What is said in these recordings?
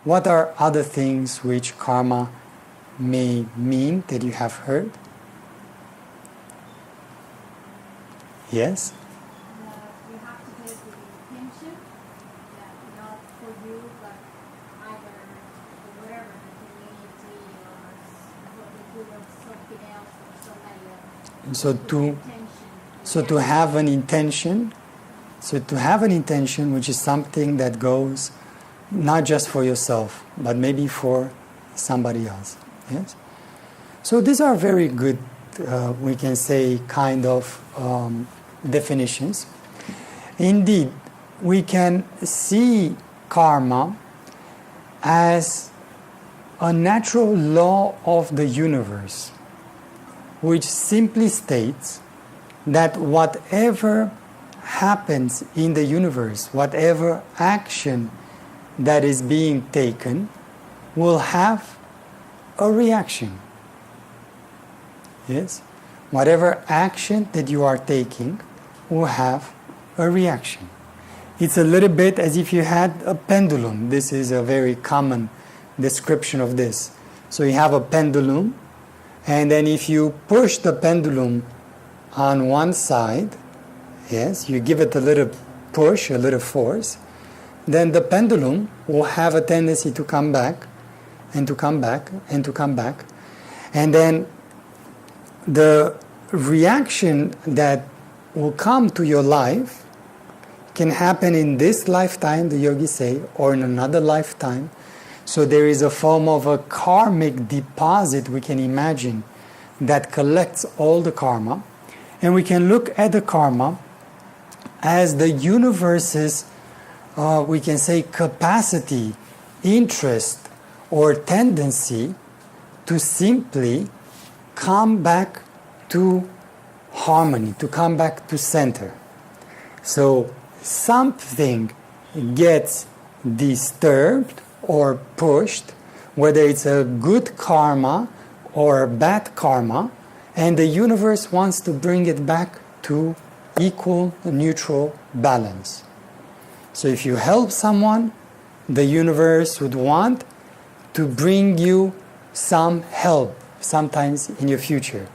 what are other things which karma may mean that you have heard? Yes? You have to do it with intention, that not for you, but either wherever, the community or for the good of something else or somebody else. So to have an intention, which is something that goes not just for yourself, but maybe for somebody else. Yes? So these are very good, we can say, kind of definitions. Indeed, we can see karma as a natural law of the universe, which simply states that whatever happens in the universe, whatever action that is being taken, will have a reaction. Yes? Whatever action that you are taking will have a reaction. It's a little bit as if you had a pendulum. This is a very common description of this. So you have a pendulum, and then if you push the pendulum on one side, yes, you give it a little push, a little force, then the pendulum will have a tendency to come back, and to come back, and to come back. And then the reaction that will come to your life can happen in this lifetime, the yogis say, or in another lifetime. So there is a form of a karmic deposit we can imagine that collects all the karma. And we can look at the karma as the universe's, we can say, capacity, interest, or tendency to simply come back to harmony, to come back to center. So something gets disturbed or pushed, whether it's a good karma or bad karma, and the universe wants to bring it back to equal, neutral balance. So if you help someone, the universe would want to bring you some help sometimes in your future.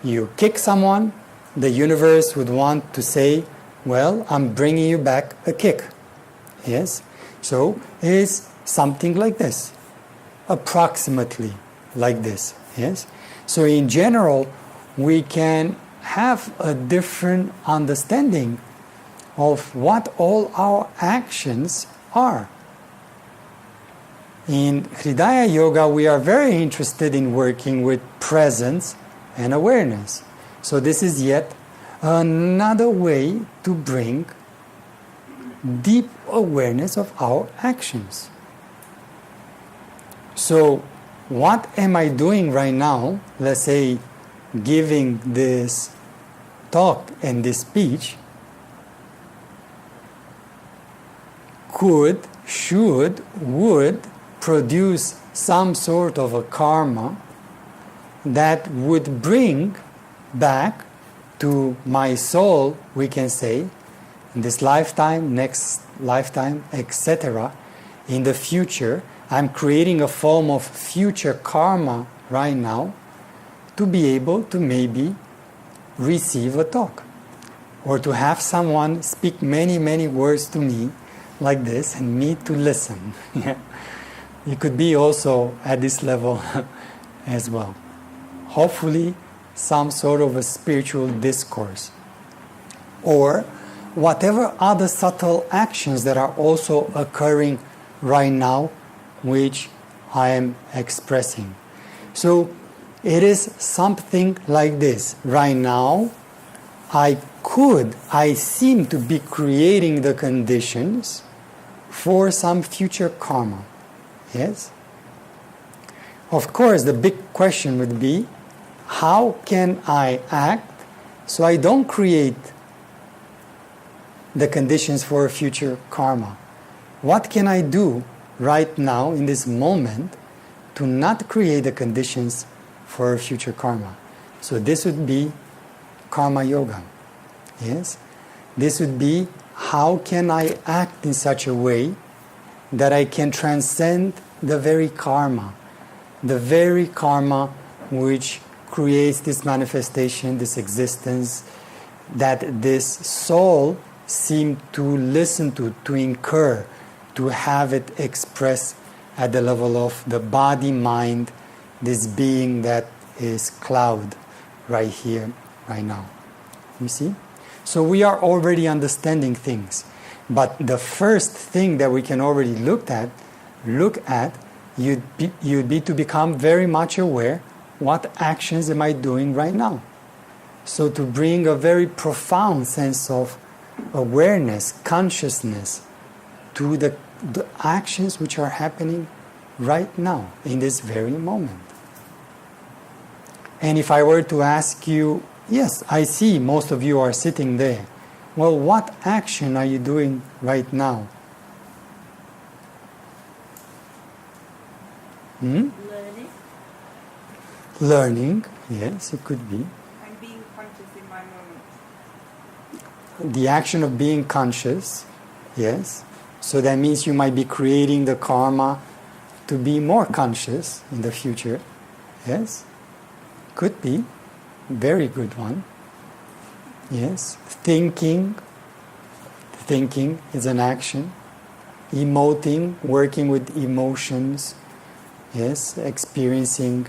You kick someone, the universe would want to say, well, I'm bringing you back a kick. Yes? So it is something like this, approximately like this. Yes? So in general, we can have a different understanding of what all our actions are. In Hridaya Yoga, we are very interested in working with presence and awareness. So this is yet another way to bring deep awareness of our actions. So what am I doing right now? Let's say giving this talk and this speech could, should, would produce some sort of a karma that would bring back to my soul, we can say, in this lifetime, next lifetime, etc. In the future, I'm creating a form of future karma right now to be able to maybe receive a talk or to have someone speak many, many words to me like this and me to listen. It could be also at this level as well. Hopefully, some sort of a spiritual discourse. Or whatever other subtle actions that are also occurring right now, which I am expressing. So it is something like this. Right now, I seem to be creating the conditions for some future karma. Yes? Of course, the big question would be, how can I act so I don't create the conditions for a future karma? What can I do right now in this moment to not create the conditions for a future karma? So this would be karma yoga. Yes? This would be, how can I act in such a way that I can transcend the very karma which creates this manifestation, this existence, that this soul seemed to listen to incur, to have it expressed at the level of the body, mind, this being that is cloud right here, right now. You see? So we are already understanding things. But the first thing that we can already look at, you'd be to become very much aware, what actions am I doing right now? So to bring a very profound sense of awareness, consciousness to the actions which are happening right now, in this very moment. And if I were to ask you, yes, I see most of you are sitting there. Well, what action are you doing right now? Learning. Learning, yes, it could be. And being conscious in my moment. The action of being conscious, yes. So that means you might be creating the karma to be more conscious in the future. Yes, could be. Very good one. Yes. Thinking is an action. Emoting, working with emotions. Yes, experiencing,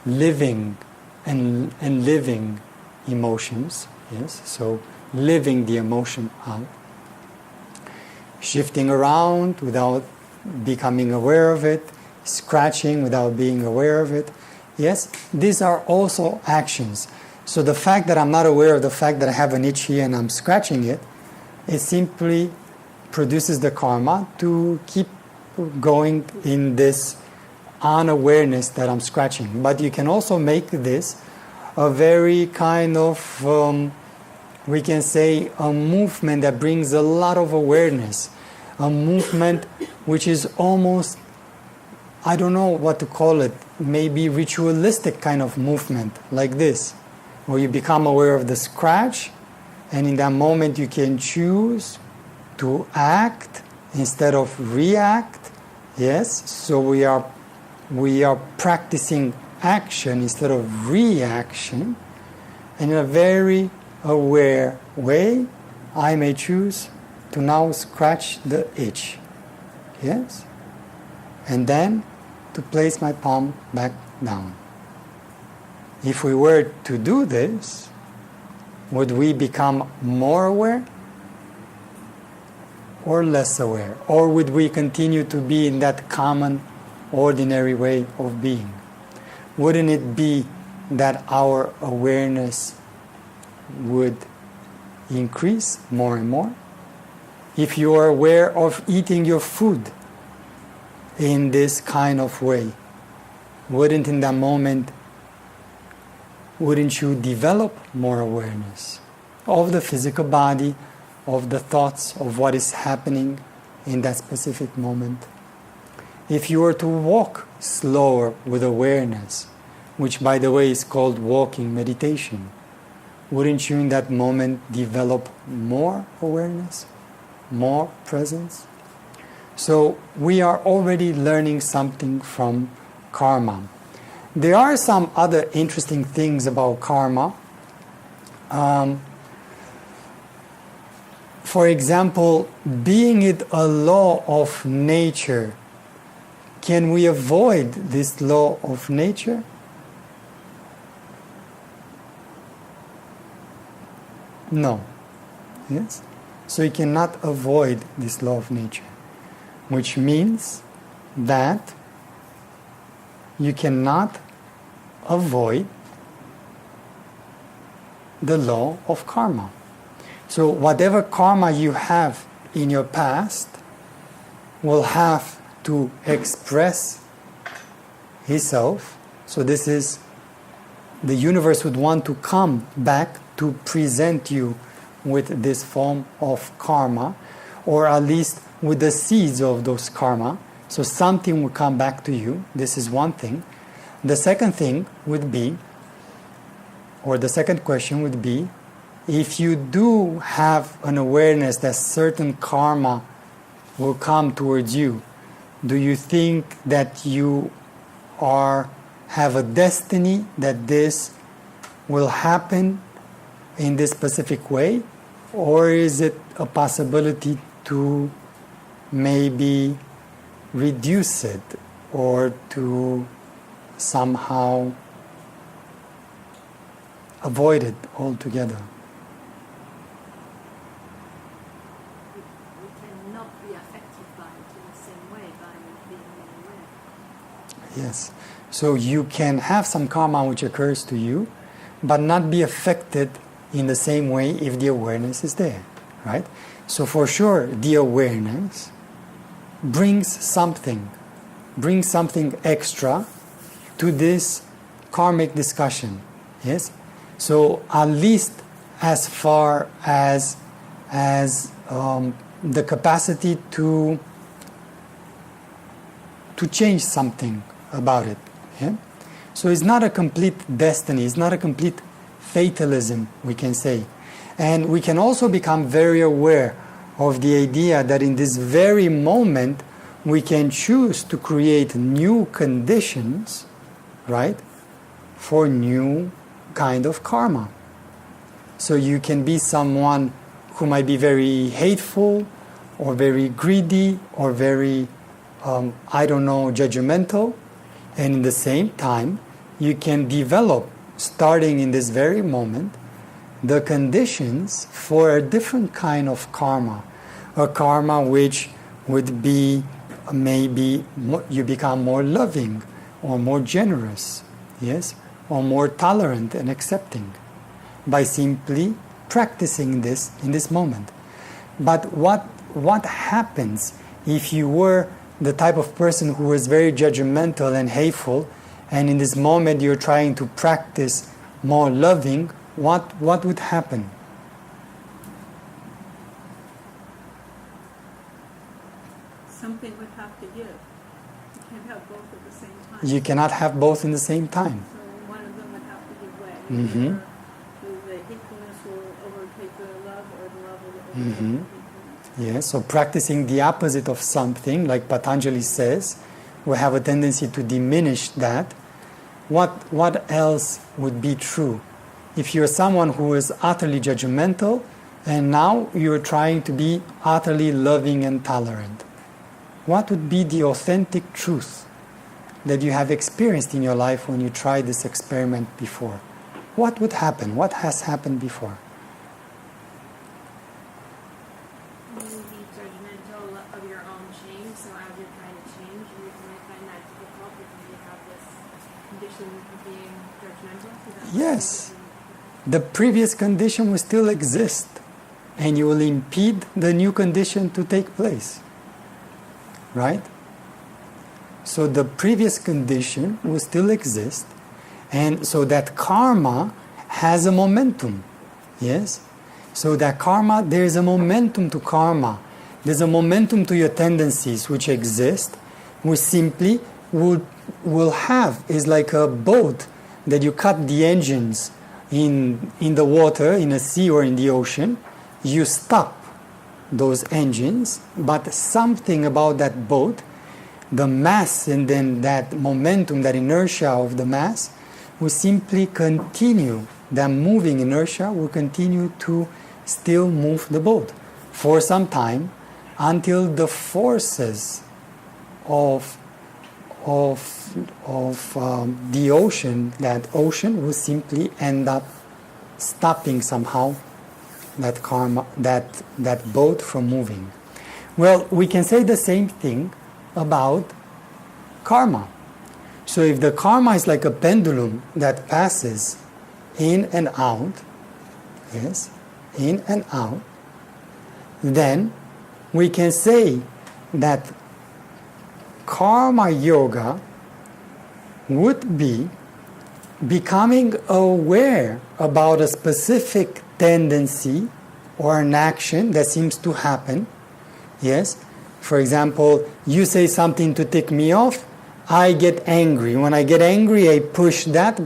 living and living emotions. Yes, so living the emotion out. Shifting around without becoming aware of it. Scratching without being aware of it. Yes, these are also actions. So the fact that I'm not aware of the fact that I have an itch here and I'm scratching it, it simply produces the karma to keep going in this unawareness that I'm scratching. But you can also make this a very kind of, we can say, a movement that brings a lot of awareness. A movement which is almost, I don't know what to call it, maybe ritualistic kind of movement, like this, where you become aware of the scratch, and in that moment you can choose to act instead of react. Yes, so we are practicing action instead of reaction, and in a very aware way I may choose to now scratch the itch. Yes, and then to place my palm back down. If we were to do this, would we become more aware or less aware? Or would we continue to be in that common, ordinary way of being? Wouldn't it be that our awareness would increase more and more? If you are aware of eating your food in this kind of way, wouldn't in that moment, wouldn't you develop more awareness of the physical body, of the thoughts, of what is happening in that specific moment? If you were to walk slower with awareness, which by the way is called walking meditation, wouldn't you in that moment develop more awareness, more presence? So we are already learning something from karma. There are some other interesting things about karma. For example, being it a law of nature, can we avoid this law of nature? No. Yes? So you cannot avoid this law of nature, which means that you cannot avoid the law of karma. So whatever karma you have in your past will have to express itself. So this is, the universe would want to come back to present you with this form of karma, or at least with the seeds of those karma. So something will come back to you. This is one thing. The second thing would be, or the second question would be, if you do have an awareness that certain karma will come towards you, Do you think that you have a destiny that this will happen in this specific way? Or is it a possibility to maybe reduce it or to somehow avoid it altogether? We cannot be affected by it in the same way by being aware. Yes. So you can have some karma which occurs to you, but not be affected in the same way if the awareness is there, right? So for sure, the awareness brings something extra to this karmic discussion, yes? So at least as far as the capacity to change something about it, yeah? So it's not a complete destiny, it's not a complete fatalism, we can say. And we can also become very aware of the idea that in this very moment we can choose to create new conditions, right, for new kind of karma. So you can be someone who might be very hateful or very greedy or very, judgmental, and in the same time you can develop, starting in this very moment, the conditions for a different kind of karma, a karma which would be maybe you become more loving or more generous, yes, or more tolerant and accepting by simply practicing this in this moment. But what happens if you were the type of person who was very judgmental and hateful, and in this moment you're trying to practice more loving? What would happen? Something would have to give. You can't have both at the same time. You cannot have both in the same time. So one of them would have to give way. Mm-hmm. Either the hatefulness will overtake the love, or the love will overtake the hatefulness. Yes, so practicing the opposite of something, like Patanjali says, we have a tendency to diminish that. What else would be true? If you're someone who is utterly judgmental, and now you're trying to be utterly loving and tolerant, what would be the authentic truth that you have experienced in your life when you tried this experiment before? What would happen? What has happened before? You will be judgmental of your own change, so as you're trying to change, you might find that difficult because you have this condition of being judgmental. So that's Yes. The previous condition will still exist, and you will impede the new condition to take place. Right? So the previous condition will still exist, and so that karma has a momentum. Yes? So that karma, there is a momentum to karma. There's a momentum to your tendencies which exist, which simply will have, is like a boat that you cut the engines in the water, in a sea or in the ocean. You stop those engines, but something about that boat, the mass and then that momentum, that inertia of the mass, will simply continue. That moving inertia will continue to still move the boat for some time until the forces of the ocean, that ocean will simply end up stopping somehow that karma, that boat from moving. Well, we can say the same thing about karma. So if the karma is like a pendulum that passes in and out, yes, in and out, then we can say that karma yoga would be becoming aware about a specific tendency or an action that seems to happen. Yes? For example, you say something to tick me off, I get angry. When I get angry, I push that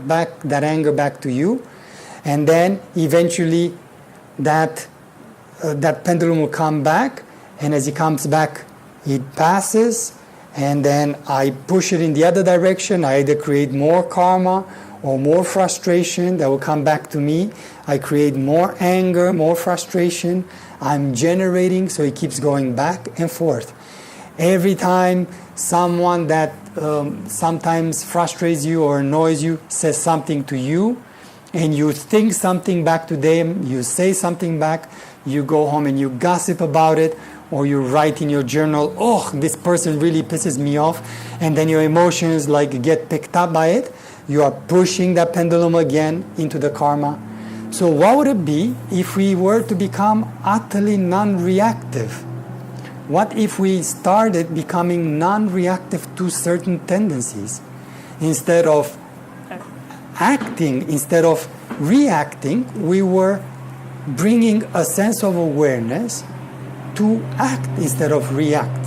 anger back to you, and then eventually that pendulum will come back, and as it comes back, it passes, and then I push it in the other direction. I either create more karma or more frustration that will come back to me. I create more anger, more frustration. I'm generating, so it keeps going back and forth. Every time someone that sometimes frustrates you or annoys you says something to you, and you think something back to them, you say something back, you go home and you gossip about it, or you write in your journal, oh, this person really pisses me off, and then your emotions like get picked up by it. You are pushing that pendulum again into the karma. So what would it be if we were to become utterly non-reactive? What if we started becoming non-reactive to certain tendencies? Instead of acting, instead of reacting, we were bringing a sense of awareness to act instead of react.